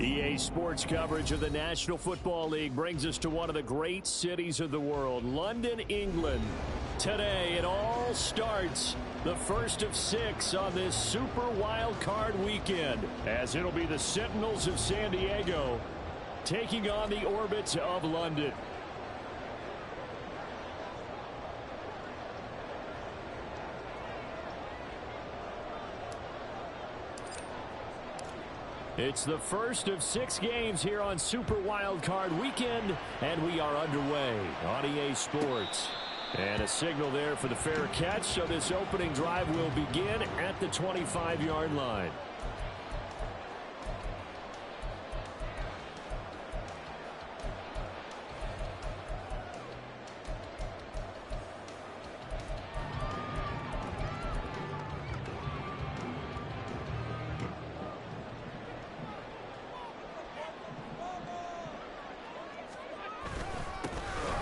EA Sports coverage of the National Football League brings us to one of the great cities of the world, London, England. Today, it all starts, the first of 6 on this Super Wild Card weekend, as it'll be the Sentinels of San Diego taking on the Orbits of London. It's the first of 6 games here on Super Wild Card weekend, and we are underway on EA Sports. And a signal there for the fair catch, so this opening drive will begin at the 25-yard line.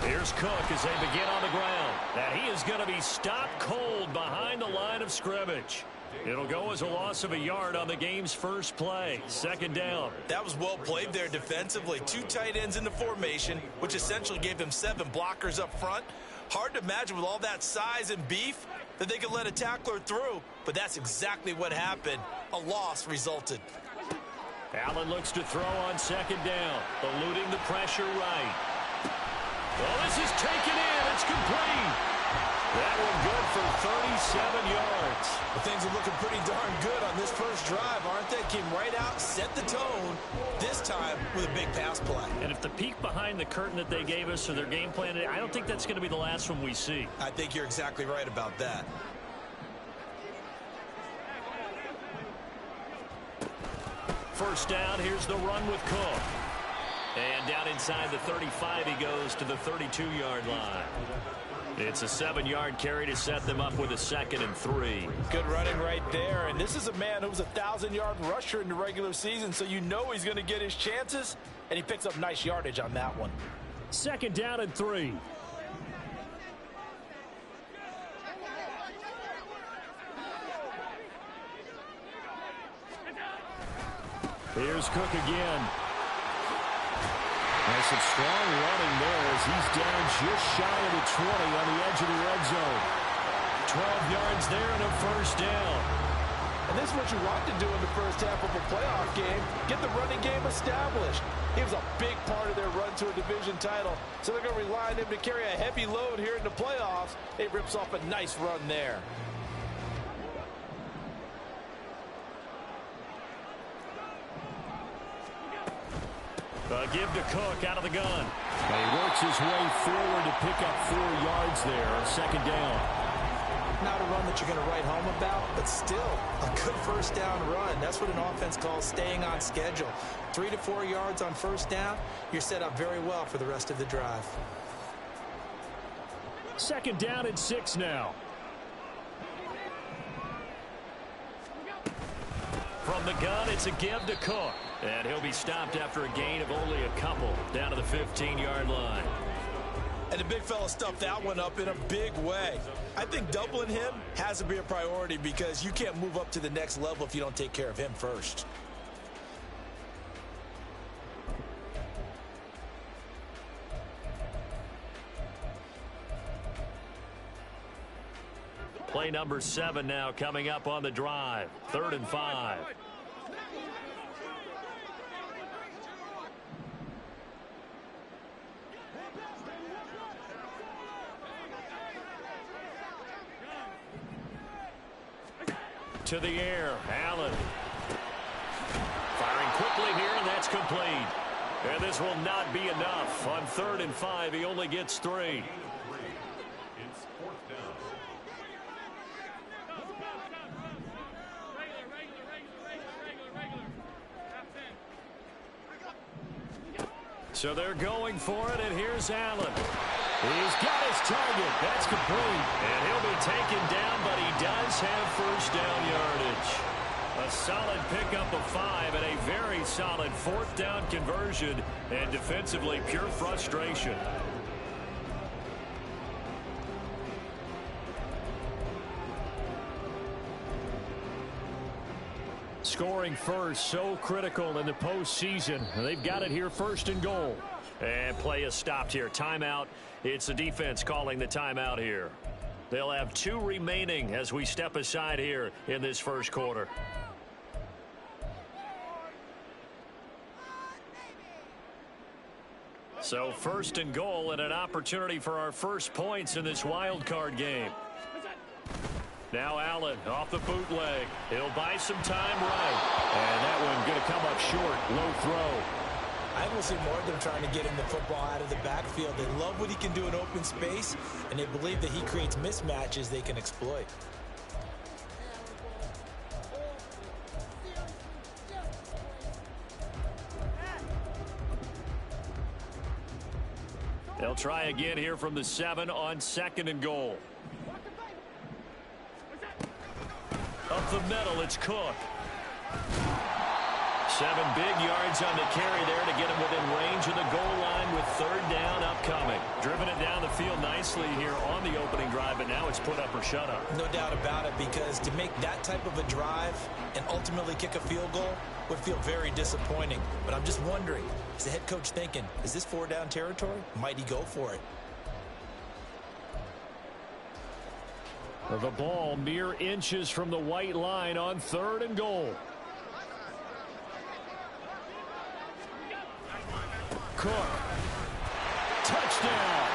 Here's Cook as they begin on the ground. And he is going to be stopped cold behind the line of scrimmage. It'll go as a loss of a yard on the game's first play. Second down. That was well played there defensively. 2 tight ends in the formation, which essentially gave them 7 blockers up front. Hard to imagine with all that size and beef that they could let a tackler through, but that's exactly what happened. A loss resulted. Allen looks to throw on second down, eluding the pressure right. Well, this is taken in. It's complete. That one good for 37 yards. Well, things are looking pretty darn good on this first drive, aren't they? Came right out, set the tone, this time with a big pass play. And if the peek behind the curtain that they gave us or their game plan, I don't think that's going to be the last one we see. I think you're exactly right about that. First down, here's the run with Cook. And down inside the 35, he goes to the 32-yard line. It's a 7-yard carry to set them up with a 2nd and 3. Good running right there. And this is a man who was a 1,000-yard rusher in the regular season, so you know he's going to get his chances, and he picks up nice yardage on that one. 2nd down and 3. Here's Cook again. There's some strong running there as he's down just shy of the 20 on the edge of the red zone. 12 yards there and a first down. And this is what you want to do in the first half of a playoff game. Get the running game established. He was a big part of their run to a division title. So they're going to rely on him to carry a heavy load here in the playoffs. It rips off a nice run there. Give to Cook out of the gun. He works his way forward to pick up 4 yards there on 2nd down. Not a run that you're going to write home about, but still a good first down run. That's what an offense calls staying on schedule. 3 to 4 yards on first down, you're set up very well for the rest of the drive. 2nd down and 6 now. From the gun, it's a give to Cook. And he'll be stopped after a gain of only a couple down to the 15-yard line. And the big fella stuffed that one up in a big way. I think doubling him has to be a priority because you can't move up to the next level if you don't take care of him first. Play number 7 now coming up on the drive. 3rd and 5. To the air, Allen. Firing quickly here, and that's complete. And this will not be enough. On 3rd and 5, he only gets 3. So they're going for it, and here's Allen. He's got his target. That's complete. And he'll be taken down, but he does have first down yardage. A solid pickup of 5 and a very solid 4th down conversion. And defensively, pure frustration. Scoring first, so critical in the postseason. They've got it here, 1st and goal. And play is stopped here. Timeout. It's the defense calling the timeout here. They'll have 2 remaining as we step aside here in this first quarter. So 1st and goal and an opportunity for our first points in this wild card game. Now Allen off the bootleg. He'll buy some time right. And that one going to come up short. Low throw. I will see more of them trying to get him the football out of the backfield. They love what he can do in open space, and they believe that he creates mismatches they can exploit. They'll try again here from the 7 on 2nd and goal. Up the middle, it's Cook. 7 big yards on the carry there to get him within range of the goal line with 3rd down upcoming. Driven it down the field nicely here on the opening drive, but now it's put up or shut up. No doubt about it, because to make that type of a drive and ultimately kick a field goal would feel very disappointing. But I'm just wondering, is the head coach thinking, is this 4-down territory? Might he go for it? The ball mere inches from the white line on 3rd and goal. Cook. Touchdown.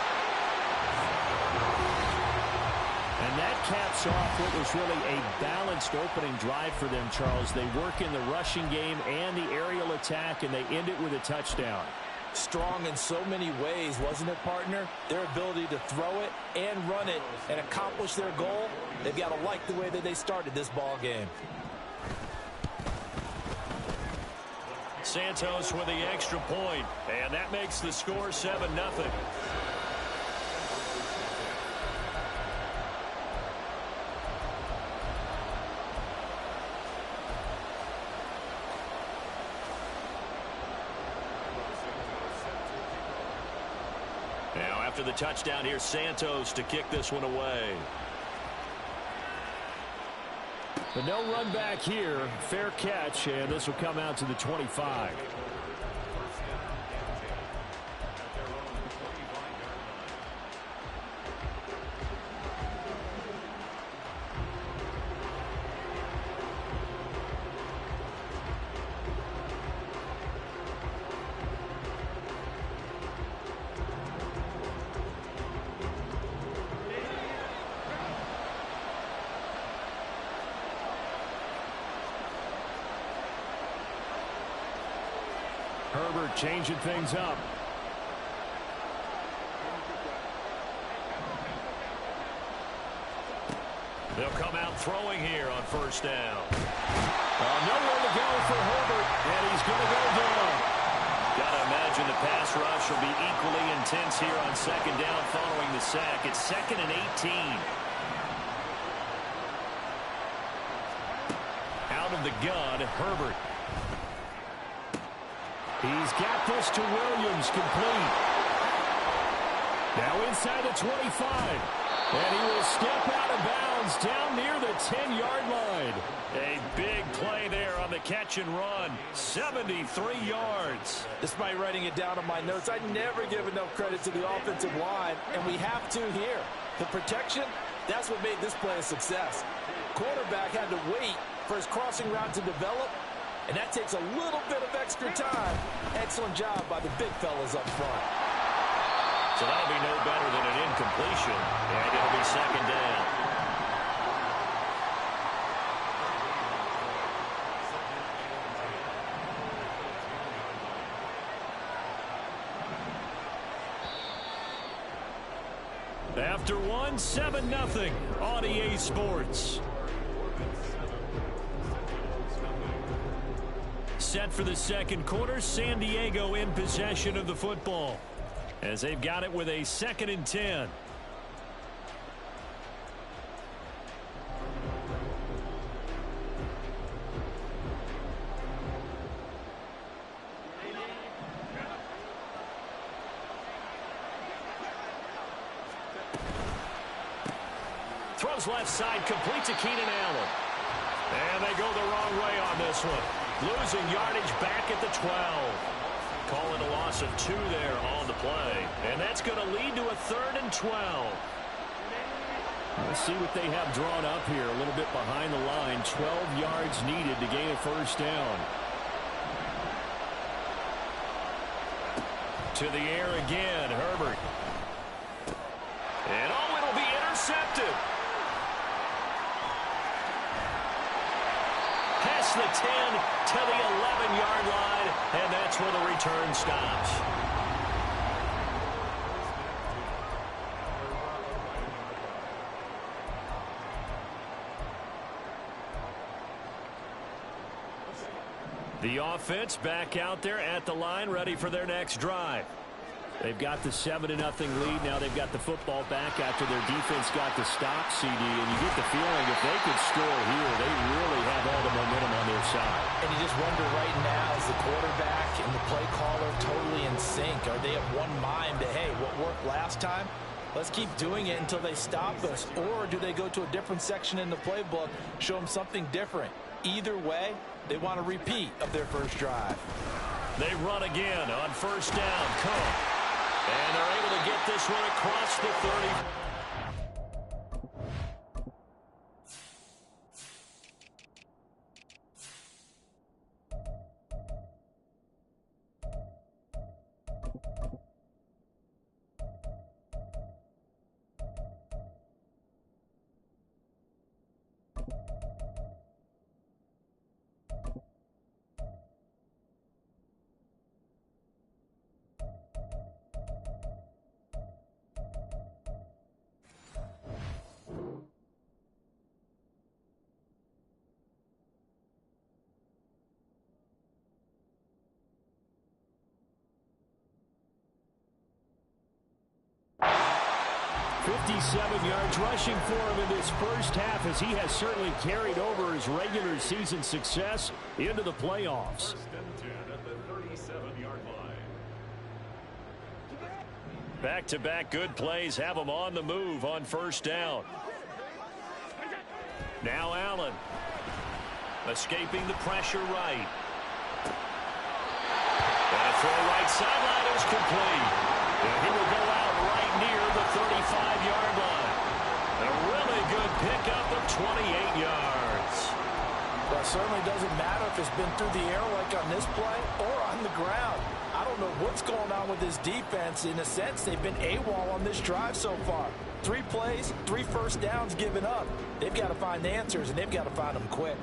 And that caps off what was really a balanced opening drive for them, Charles. They work in the rushing game and the aerial attack, and they end it with a touchdown. Strong in so many ways, wasn't it, partner? Their ability to throw it and run it and accomplish their goal, they've got to like the way that they started this ball game. Santos with the extra point, and that makes the score 7-0. Now after the touchdown here, Santos to kick this one away. But no run back here. Fair catch, and this will come out to the 25. Herbert changing things up. They'll come out throwing here on 1st down. Nowhere to go for Herbert, and he's going to go down. Got to imagine the pass rush will be equally intense here on 2nd down following the sack. It's 2nd and 18. Out of the gun, Herbert. He's got this to Williams, complete. Now inside the 25. And he will step out of bounds down near the 10-yard line. A big play there on the catch and run. 73 yards. Despite writing it down on my notes, I never give enough credit to the offensive line, and we have to here. The protection, that's what made this play a success. Quarterback had to wait for his crossing route to develop, and that takes a little bit of extra time. Excellent job by the big fellas up front. So that'll be no better than an incompletion, and it'll be 2nd down. After 7-0 on EA Sports. Set for the 2nd quarter, San Diego in possession of the football as they've got it with a 2nd and 10. Throws left side, complete to Keenan Allen. And they go the wrong way on this one. Losing yardage back at the 12. Calling a loss of 2 there on the play. And that's going to lead to a 3rd and 12. Let's see what they have drawn up here. A little bit behind the line. 12 yards needed to gain a first down. To the air again, Herbert. And oh, it'll be intercepted. Past the 10 to the 11-yard line, and that's where the return stops. The offense back out there at the line, ready for their next drive. They've got the 7-0 lead. Now they've got the football back after their defense got the stop, CD. And you get the feeling if they could score here, they really have all the momentum on their side. And you just wonder right now, is the quarterback and the play caller totally in sync? Are they of one mind that, hey, what worked last time? Let's keep doing it until they stop us. Or do they go to a different section in the playbook, show them something different? Either way, they want a repeat of their first drive. They run again on first down. Cook. And they're able to get this one across the 30. .57 yards rushing for him in this first half, as he has certainly carried over his regular season success into the playoffs. Back-to-back good plays have him on the move on first down. Now Allen escaping the pressure right. And a throw right sideline is complete. And he will go out right near the 35-yard line. A really good pickup of 28 yards. Well, it certainly doesn't matter if it's been through the air like on this play or on the ground. I don't know what's going on with this defense. In a sense, they've been AWOL on this drive so far. 3 plays, 3 first downs given up. They've got to find answers, and they've got to find them quick.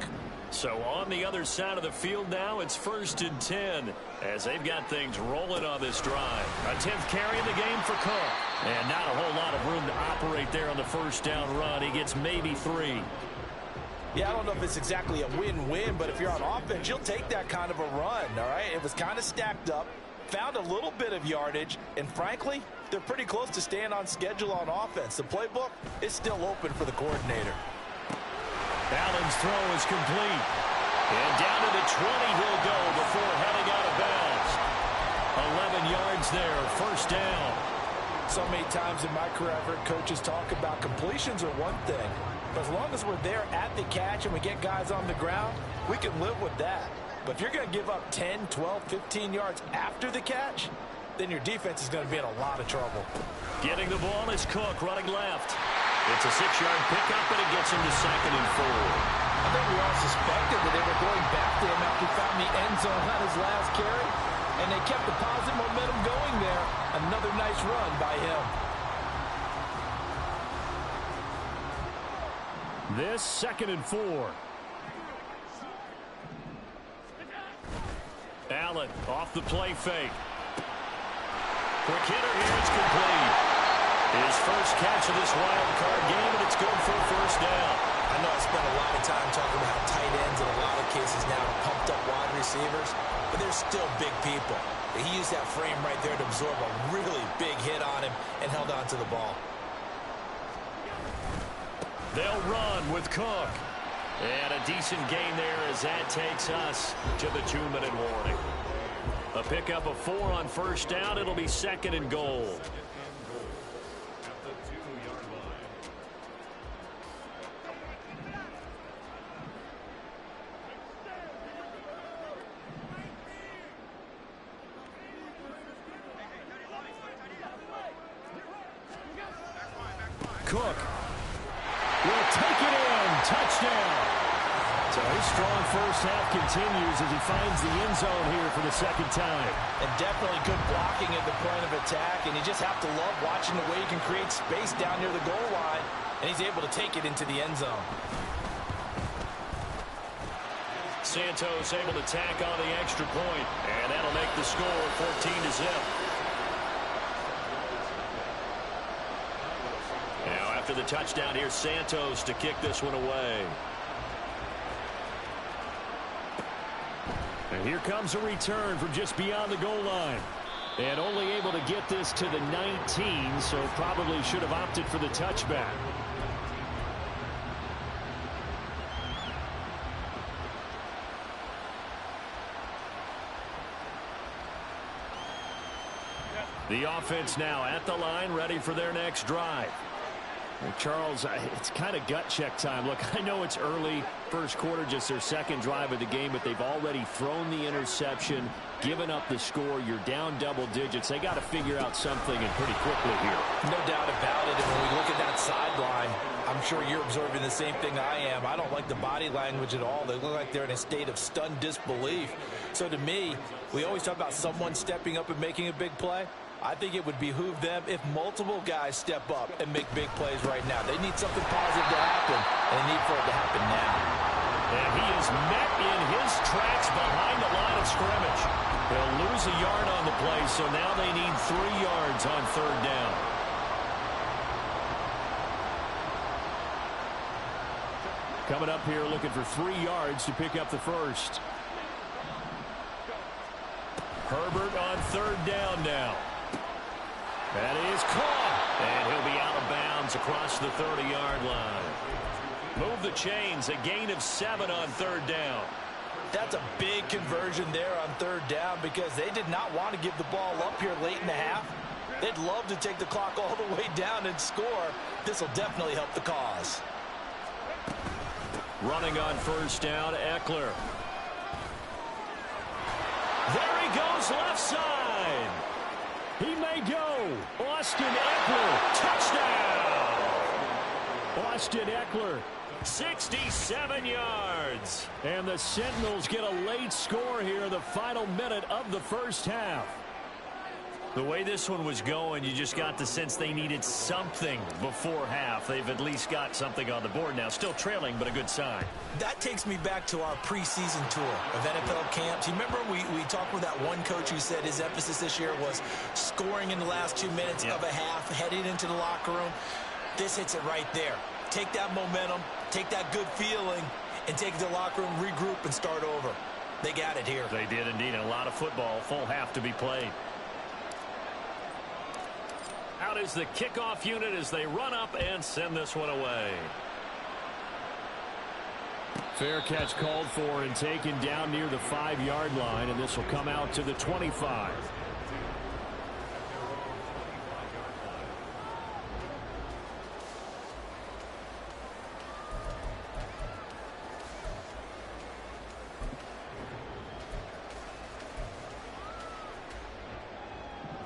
So on the other side of the field now, it's 1st and 10 as they've got things rolling on this drive. A 10th carry in the game for Cook. And not a whole lot of room to operate there on the first down run. He gets maybe 3. Yeah, I don't know if it's exactly a win-win, but if you're on offense, you'll take that kind of a run, all right? It was kind of stacked up, found a little bit of yardage, and frankly, they're pretty close to staying on schedule on offense. The playbook is still open for the coordinator. Allen's throw is complete. And down to the 20 he'll go before heading out of bounds. 11 yards there, first down. So many times in my career, I've heard coaches talk about completions are one thing. But as long as we're there at the catch and we get guys on the ground, we can live with that. But if you're going to give up 10, 12, 15 yards after the catch, then your defense is going to be in a lot of trouble. Getting the ball is Cook running left. It's a 6-yard pickup, and it gets him to 2nd and 4. I think we all suspected that they were going back to him after he found the end zone on his last carry, and they kept the positive momentum going there. Another nice run by him. This 2nd and 4. Allen off the play fake. Quick hitter here, it's complete. His first catch of this wild card game, and it's good for a first down. I know I spent a lot of time talking about how tight ends in a lot of cases now are pumped up wide receivers, but they're still big people. He used that frame right there to absorb a really big hit on him and held on to the ball. They'll run with Cook. And a decent gain there as that takes us to the 2-minute warning. A pickup of 4 on first down. It'll be 2nd and goal. Cook will take it in. Touchdown. So his strong first half continues as he finds the end zone here for the second time. And definitely good blocking at the point of attack, and you just have to love watching the way he can create space down near the goal line, and he's able to take it into the end zone. Santos able to tack on the extra point, and that'll make the score 14-0. Now after the touchdown, here's Santos to kick this one away. And here comes a return from just beyond the goal line. And only able to get this to the 19, so probably should have opted for the touchback. The offense now at the line, ready for their next drive. Charles, it's kind of gut check time. Look, I know it's early, first quarter, just their second drive of the game, but they've already thrown the interception, given up the score. You're down double digits. They got to figure out something, and pretty quickly here. No doubt about it. And when we look at that sideline, I'm sure you're observing the same thing I am. I don't like the body language at all. They look like they're in a state of stunned disbelief. So to me, we always talk about someone stepping up and making a big play. I think it would behoove them if multiple guys step up and make big plays right now. They need something positive to happen, and they need for it to happen now. And he is met in his tracks behind the line of scrimmage. They'll lose a yard on the play, so now they need 3 yards on third down. Coming up here looking for 3 yards to pick up the first. Herbert on third down now. That is caught, and he'll be out of bounds across the 30-yard line. Move the chains, a gain of 7 on third down. That's a big conversion there on third down because they did not want to give the ball up here late in the half. They'd love to take the clock all the way down and score. This will definitely help the cause. Running on first down, Eckler. There he goes, left side. He may go. Austin Eckler, touchdown. Austin Eckler, 67 yards. And the Sentinels get a late score here in the final minute of the first half. The way this one was going, you just got the sense they needed something before half. They've at least got something on the board now. Still trailing, but a good sign. That takes me back to our preseason tour of NFL camps. You remember we talked with that one coach who said his emphasis this year was scoring in the last 2 minutes of a half, heading into the locker room. This hits it right there. Take that momentum, take that good feeling, and take it to the locker room, regroup, and start over. They got it here. They did indeed. A lot of football, full half to be played. Out is the kickoff unit as they run up and send this one away. Fair catch called for and taken down near the 5-yard line, and this will come out to the 25.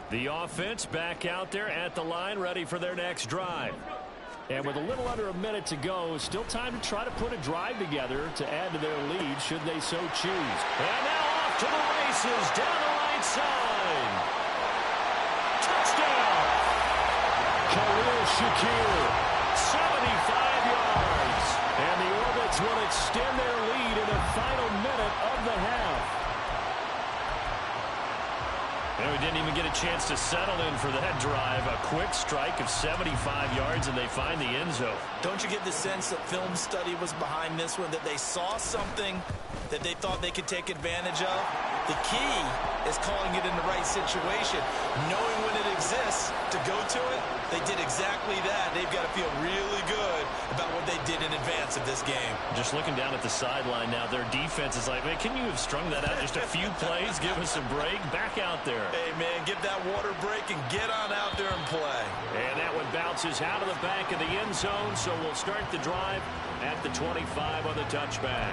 The offense back out there at the line, ready for their next drive. And with a little under a minute to go, still time to try to put a drive together to add to their lead should they so choose. And now off to the races down the right side. Touchdown! Khalil Shakir, 75 yards. And the Orbits will extend their lead in the final minute of the half. And we didn't even get a chance to settle in for that drive. A quick strike of 75 yards, and they find the end zone. Don't you get the sense that film study was behind this one, that they saw something that they thought they could take advantage of? The key is calling it in the right situation. Knowing when it exists to go to it, they did exactly that. They've got to feel really good about what they did in advance of this game. Just looking down at the sideline now, their defense is like, man, can you have strung that out just a few plays? Give us a break. Back out there. Hey, man, give that water break and get on out there and play. And that one bounces out of the back of the end zone, so we'll start the drive at the 25 on the touchback.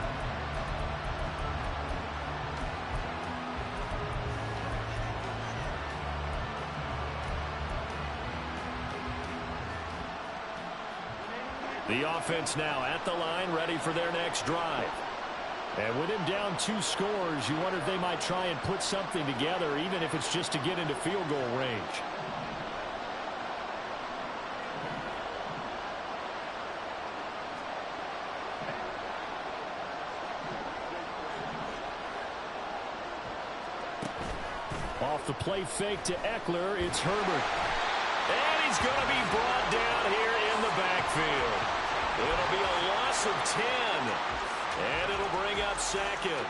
The offense now at the line, ready for their next drive. And with him down 2 scores, you wonder if they might try and put something together, even if it's just to get into field goal range. Off the play fake to Eckler, it's Herbert. And he's going to be brought down here in the backfield. It'll be a loss of 10. And it'll bring up second.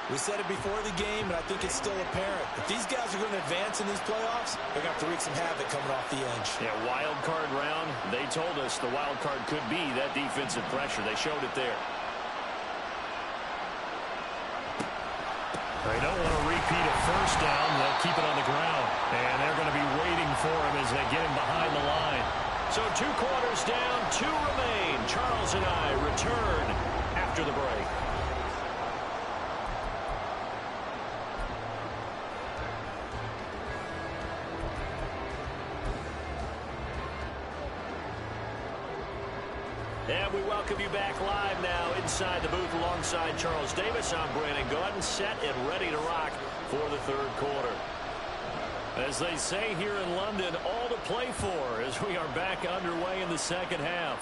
We said it before the game, and I think it's still apparent. If these guys are going to advance in these playoffs, they're going to have to wreak some havoc coming off the edge. Yeah, wild card round. They told us the wild card could be that defensive pressure. They showed it there. They don't want to repeat a first down. They'll keep it on the ground. And they're going to be waiting for him as they get him behind the line. So 2 quarters down, 2 remain. Charles and I return after the break. And we welcome you back live now inside the booth alongside Charles Davis. I'm Brandon Gaudin, set and ready to rock for the 3rd quarter. As they say here in London, all to play for as we are back underway in the 2nd half.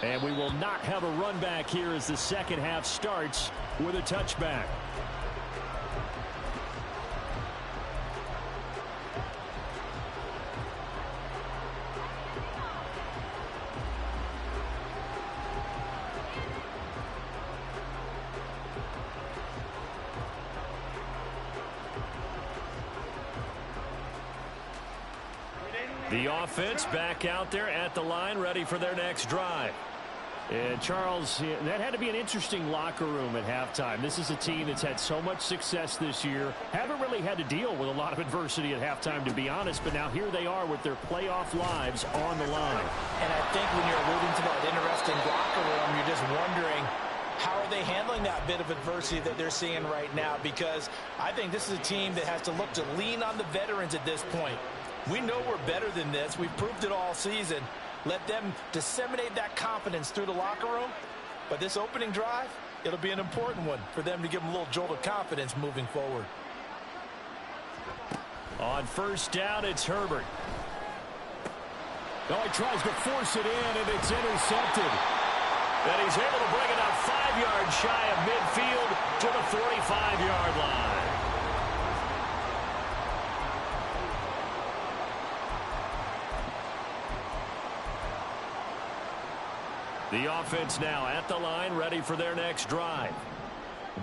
And we will not have a run back here as the 2nd half starts with a touchback. The offense back out there at the line, ready for their next drive. And Charles, that had to be an interesting locker room at halftime. This is a team that's had so much success this year. Haven't really had to deal with a lot of adversity at halftime, to be honest. But now here they are with their playoff lives on the line. And I think when you're alluding to that interesting locker room, you're just wondering, how are they handling that bit of adversity that they're seeing right now? Because I think this is a team that has to look to lean on the veterans at this point. We know we're better than this. We've proved it all season. Let them disseminate that confidence through the locker room. But this opening drive, it'll be an important one for them to give them a little jolt of confidence moving forward. On first down, it's Herbert. Oh, he tries to force it in, and it's intercepted. And he's able to bring it up 5 yards shy of midfield to the 45-yard line. The offense now at the line, ready for their next drive.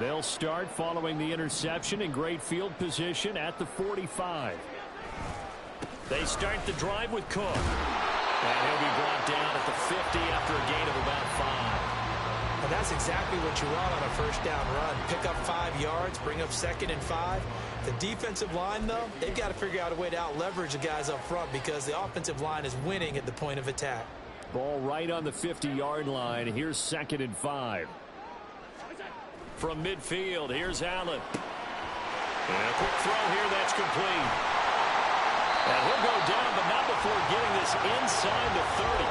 They'll start following the interception in great field position at the 45. They start the drive with Cook. And he'll be brought down at the 50 after a gain of about 5. And that's exactly what you want on a first down run. Pick up 5 yards, bring up 2nd and 5. The defensive line, though, they've got to figure out a way to out-leverage the guys up front because the offensive line is winning at the point of attack. Ball right on the 50-yard line. Here's 2nd and 5. From midfield, here's Allen. And a quick throw here that's complete. And he'll go down, but not before getting this inside the 30.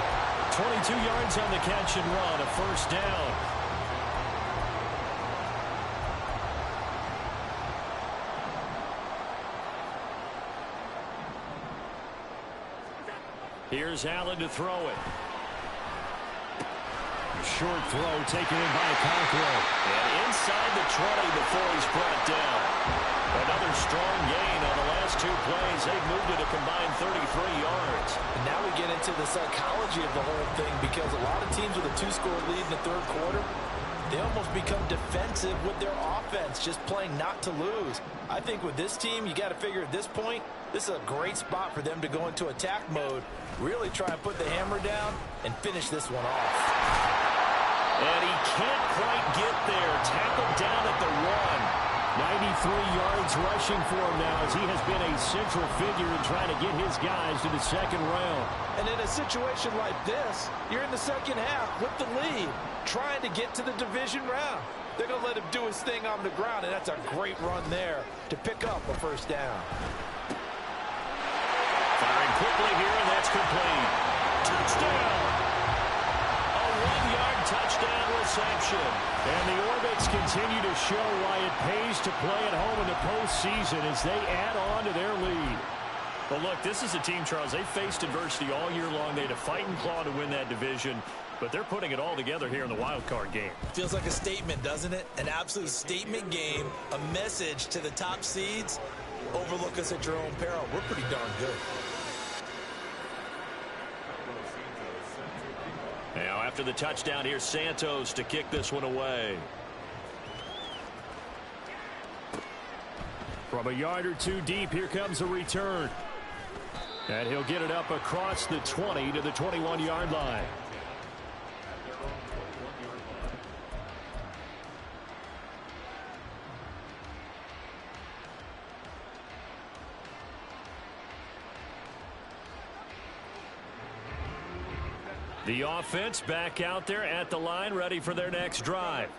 22 yards on the catch and run, a first down. Here's Allen to throw it. Short throw taken in by Conqueror. And inside the 20 before he's brought down. Another strong gain on the last 2 plays. They've moved it a combined 33 yards. And now we get into the psychology of the whole thing because a lot of teams with a 2-score lead in the 3rd quarter, they almost become defensive with their offense, just playing not to lose. I think with this team, you got to figure at this point, this is a great spot for them to go into attack mode, really try and put the hammer down and finish this one off. And he can't quite get there. Tackled down at the 1. 93 yards rushing for him now as he has been a central figure in trying to get his guys to the 2nd round. And in a situation like this, you're in the 2nd half with the lead, trying to get to the division round. They're going to let him do his thing on the ground, and that's a great run there to pick up a first down. Firing quick quickly here, and that's complete. Touchdown! A 1-yard touchdown reception. And the Orbits continue to show why it pays to play at home in the postseason as they add on to their lead. Well, look, this is a team, Charles. They faced adversity all year long. They had to fight and claw to win that division, but they're putting it all together here in the wild card game. Feels like a statement, doesn't it? An absolute statement game, a message to the top seeds. Overlook us at your own peril. We're pretty darn good. Now, after the touchdown, here's Santos to kick this one away. From a yard or two deep, here comes a return. And he'll get it up across the 20 to the 21-yard line. The offense back out there at the line, ready for their next drive.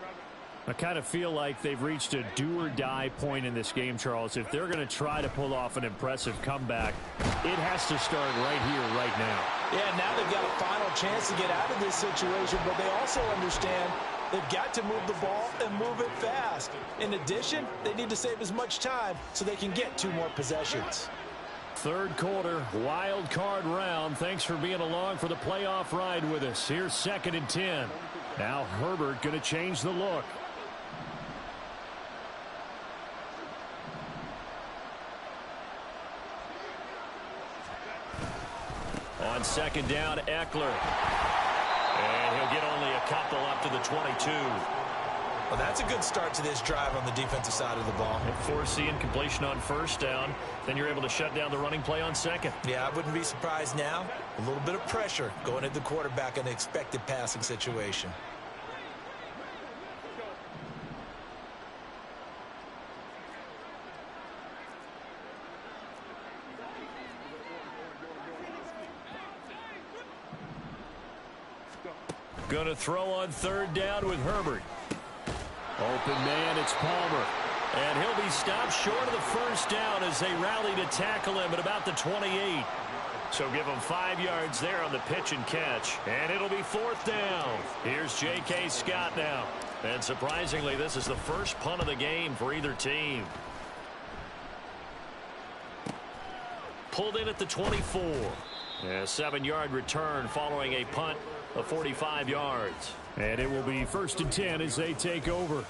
I kind of feel like they've reached a do-or-die point in this game, Charles. If they're going to try to pull off an impressive comeback, it has to start right here, right now. Yeah, now they've got a final chance to get out of this situation, but they also understand they've got to move the ball and move it fast. In addition, they need to save as much time so they can get 2 more possessions. Third quarter, wild card round. Thanks for being along for the playoff ride with us. Here's 2nd and 10. Now Herbert going to change the look. On 2nd down, Eckler. And he'll get only a couple up to the 22. Well, that's a good start to this drive on the defensive side of the ball. Foreseeing completion on 1st down. Then you're able to shut down the running play on 2nd. Yeah, I wouldn't be surprised now. A little bit of pressure going at the quarterback in an expected passing situation. Going to throw on 3rd down with Herbert. Open man, it's Palmer. And he'll be stopped short of the 1st down as they rally to tackle him at about the 28. So give him 5 yards there on the pitch and catch. And it'll be 4th down. Here's J.K. Scott now. And surprisingly, this is the first punt of the game for either team. Pulled in at the 24. A 7-yard return following a punt of 45 yards. And it will be 1st and 10 as they take over.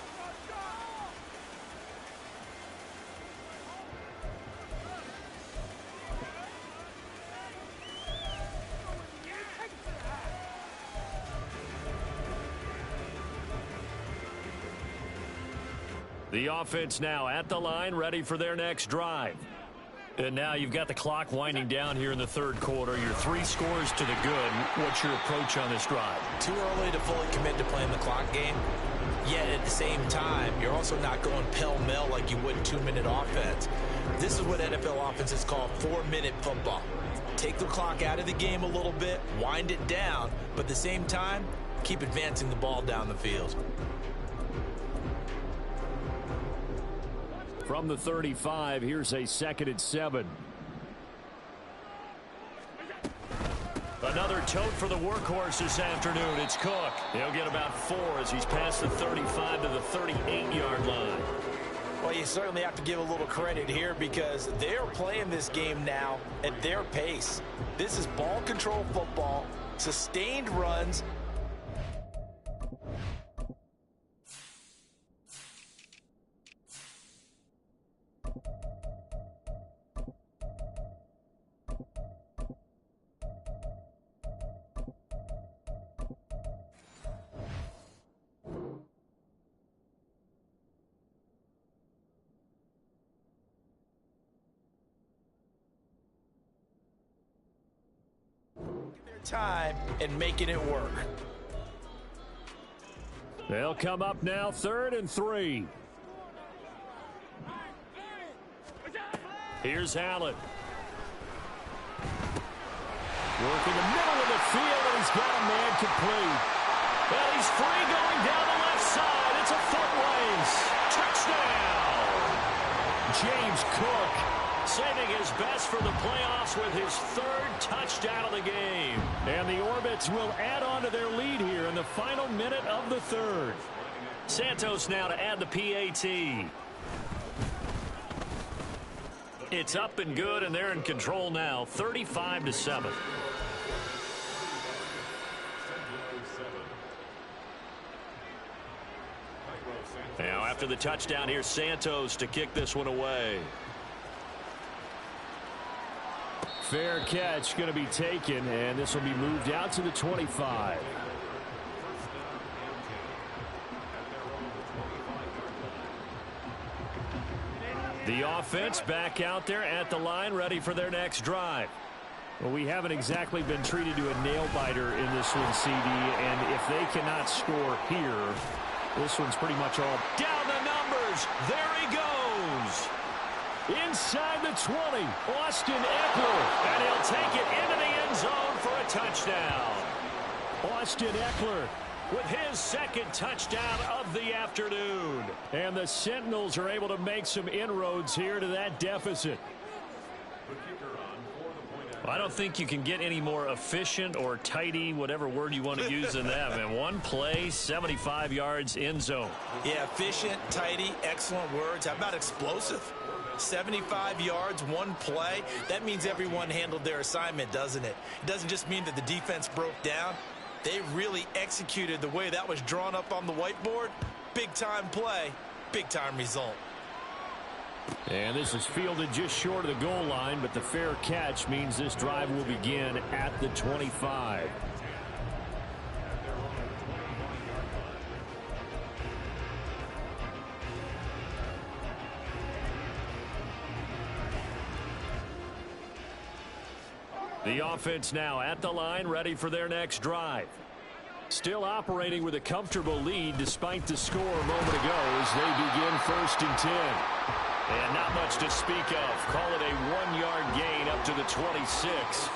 The offense now at the line, ready for their next drive. And now you've got the clock winding down here in the 3rd quarter. You're 3 scores to the good. What's your approach on this drive? Too early to fully commit to playing the clock game. Yet at the same time, you're also not going pell-mell like you would in 2-minute offense. This is what NFL offenses call 4-minute football. Take the clock out of the game a little bit, wind it down, but at the same time, keep advancing the ball down the field. From the 35, here's a 2nd and 7. Another tote for the workhorse this afternoon. It's Cook. He'll get about 4 as he's past the 35 to the 38-yard line. Well, you certainly have to give a little credit here because they're playing this game now at their pace. This is ball control football, sustained runs. Time and making it work. They'll come up now 3rd and 3. Here's Allen. Working the middle of the field, and he's got a man complete. Well, he's free going down the left side. It's a foot race. Touchdown. James Cook saving his best for the playoffs with his third touchdown of the game. And the Orbits will add on to their lead here in the final minute of the third. Santos now to add the PAT. It's up and good, and they're in control now, 35-7. Now after the touchdown, here's Santos to kick this one away. Fair catch going to be taken, and this will be moved out to the 25. The offense back out there at the line, ready for their next drive. Well, we haven't exactly been treated to a nail-biter in this one, CD, and if they cannot score here, this one's pretty much all. Down the numbers. There he goes. Inside the 20, Austin Eckler, and he'll take it into the end zone for a touchdown. Austin Eckler with his second touchdown of the afternoon. And the Sentinels are able to make some inroads here to that deficit. I don't think you can get any more efficient or tidy, whatever word you want to use in that. Man, one play, 75 yards, end zone. Yeah, efficient, tidy, excellent words. How about explosive? 75 yards, one play. That means everyone handled their assignment, doesn't it? It doesn't just mean that the defense broke down. They really executed the way that was drawn up on the whiteboard. Big-time play, big-time result. And this is fielded just short of the goal line, but the fair catch means this drive will begin at the 25. The offense now at the line, ready for their next drive. Still operating with a comfortable lead despite the score a moment ago as they begin 1st and 10. And not much to speak of. Call it a 1-yard gain up to the 26.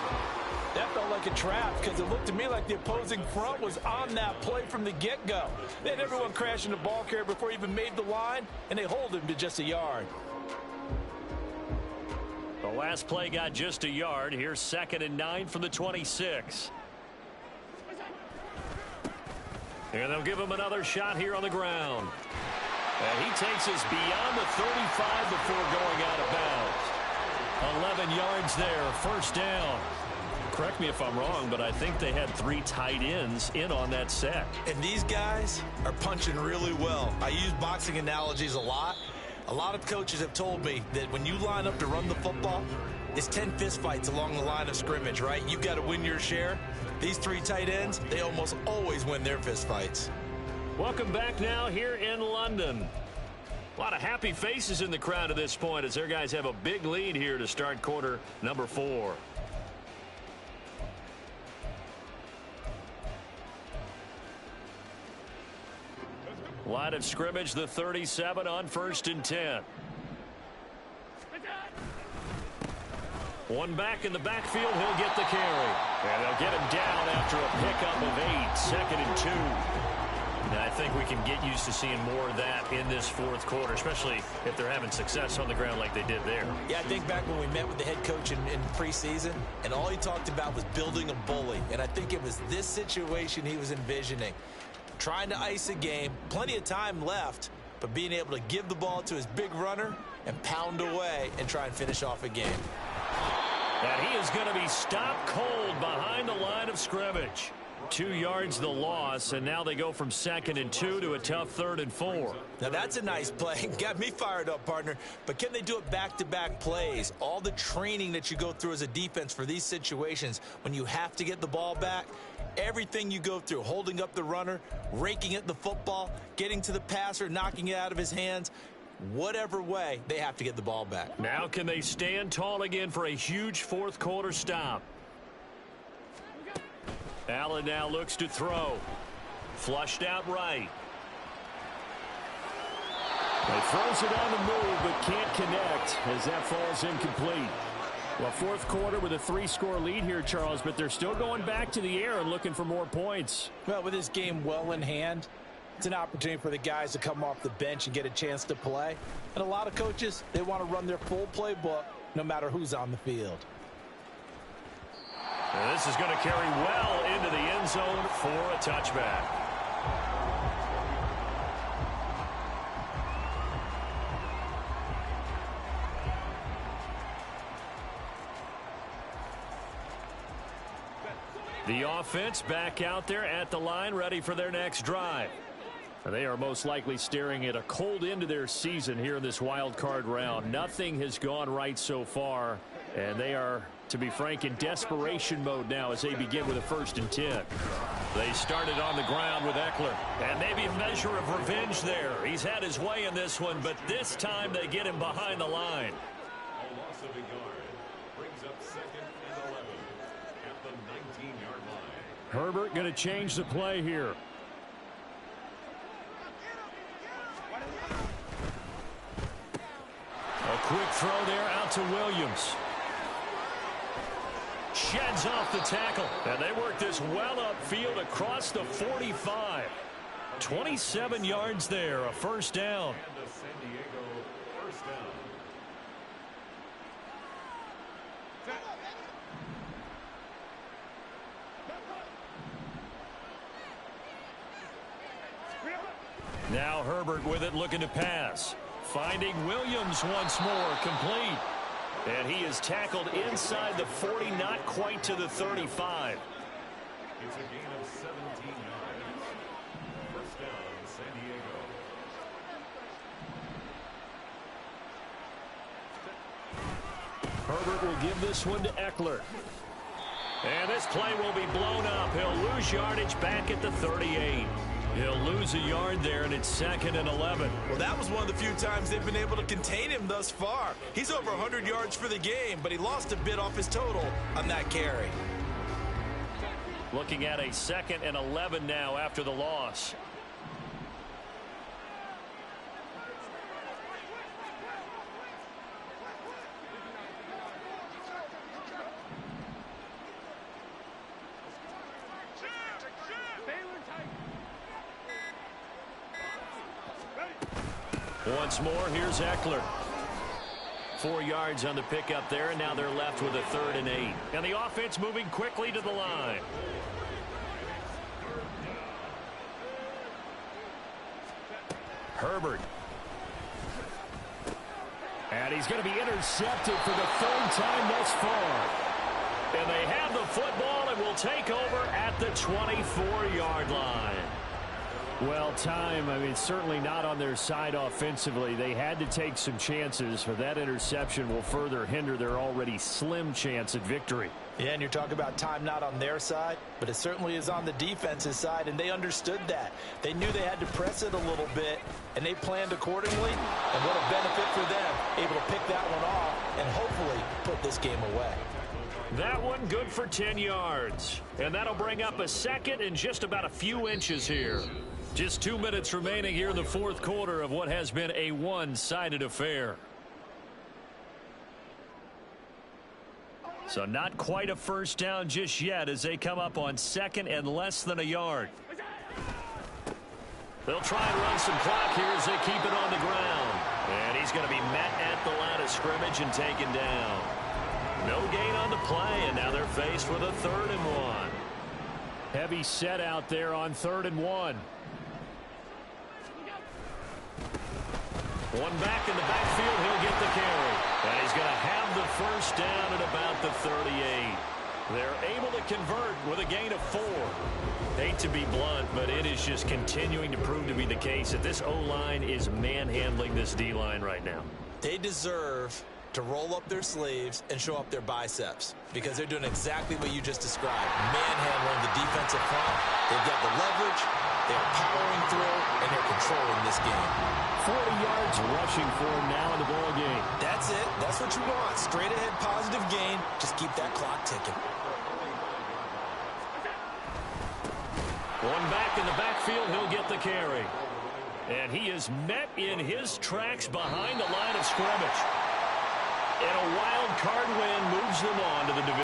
That felt like a trap because it looked to me like the opposing front was on that play from the get-go. They had everyone crashing the ball carrier before he even made the line, and they hold him to just a yard. The last play got just a yard. Here's 2nd and 9 from the 26. And they'll give him another shot here on the ground. And he takes us beyond the 35 before going out of bounds. 11 yards there, 1st down. Correct me if I'm wrong, but I think they had 3 tight ends in on that set. And these guys are punching really well. I use boxing analogies a lot. A lot of coaches have told me that when you line up to run the football, it's 10 fistfights along the line of scrimmage, right? You've got to win your share. These 3 tight ends, they almost always win their fistfights. Welcome back now here in London. A lot of happy faces in the crowd at this point as their guys have a big lead here to start quarter number 4. Line of scrimmage, the 37 on 1st and 10. One back in the backfield, he'll get the carry. And they'll get him down after a pickup of 8, 2nd and 2. And I think we can get used to seeing more of that in this 4th quarter, especially if they're having success on the ground like they did there. Yeah, I think back when we met with the head coach in preseason, and all he talked about was building a bully. And I think it was this situation he was envisioning. Trying to ice a game, plenty of time left, but being able to give the ball to his big runner and pound away and try and finish off a game. And he is going to be stopped cold behind the line of scrimmage. 2 yards the loss, and now they go from 2nd and 2 to a tough 3rd and 4. Now that's a nice play. Got me fired up, partner. But can they do it back-to-back plays? All the training that you go through as a defense for these situations when you have to get the ball back, everything you go through, holding up the runner, raking at the football, getting to the passer, knocking it out of his hands, whatever way, they have to get the ball back. Now can they stand tall again for a huge 4th quarter stop? Allen now looks to throw. Flushed out right. He throws it on the move but can't connect as that falls incomplete. Well, 4th quarter with a 3-score lead here, Charles, but they're still going back to the air and looking for more points. Well, with this game well in hand, it's an opportunity for the guys to come off the bench and get a chance to play. And a lot of coaches, they want to run their full playbook no matter who's on the field. And this is going to carry well into the end zone for a touchback. The offense back out there at the line, ready for their next drive. They are most likely staring at a cold end to their season here in this wild card round. Nothing has gone right so far, and they are, to be frank, in desperation mode now as they begin with a 1st and 10. They started on the ground with Eckler, and maybe a measure of revenge there. He's had his way in this one, but this time they get him behind the line. A loss of a yard brings up 2nd and 11 at the 19-yard line. Herbert going to change the play here. A quick throw there out to Williams. Sheds off the tackle. And they work this well upfield across the 45. 27 yards there, a 1st down. And a San Diego 1st down. Now Herbert with it, looking to pass. Finding Williams once more, complete. And he is tackled inside the 40, not quite to the 35. It's a gain of 17 yards. 1st down, San Diego. Herbert will give this one to Eckler. And this play will be blown up. He'll lose yardage back at the 38. He'll lose a yard there, and it's 2nd and 11. Well, that was one of the few times they've been able to contain him thus far. He's over 100 yards for the game, but he lost a bit off his total on that carry. Looking at a 2nd and 11 now after the loss. Once more, here's Eckler. 4 yards on the pickup there, and now they're left with a 3rd and 8. And the offense moving quickly to the line. Herbert. And he's going to be intercepted for the 3rd time thus far. And they have the football and will take over at the 24-yard line. Well, time, certainly not on their side offensively. They had to take some chances, but that interception will further hinder their already slim chance at victory. Yeah, and you're talking about time not on their side, but it certainly is on the defense's side, and they understood that. They knew they had to press it a little bit, and they planned accordingly, and what a benefit for them, able to pick that one off and hopefully put this game away. That one good for 10 yards, and that'll bring up a 2nd and just about a few inches here. Just 2 minutes remaining here in the 4th quarter of what has been a one-sided affair. So not quite a 1st down just yet as they come up on 2nd and less than a yard. They'll try and run some clock here as they keep it on the ground. And he's going to be met at the line of scrimmage and taken down. No gain on the play, and now they're faced with a 3rd and 1. Heavy set out there on 3rd and 1. One back in the backfield, he'll get the carry. And he's going to have the 1st down at about the 38. They're able to convert with a gain of 4. Hate to be blunt, but it is just continuing to prove to be the case that this O-line is manhandling this D-line right now. They deserve to roll up their sleeves and show up their biceps because they're doing exactly what you just described. Manhandling the defensive front. They've got the leverage. They're powering through, and they're controlling this game. 40 yards rushing for him now in the ball game. That's it. That's what you want. Straight ahead positive gain. Just keep that clock ticking. One back in the backfield, he'll get the carry. And he is met in his tracks behind the line of scrimmage. And a wild card win moves them on to the division.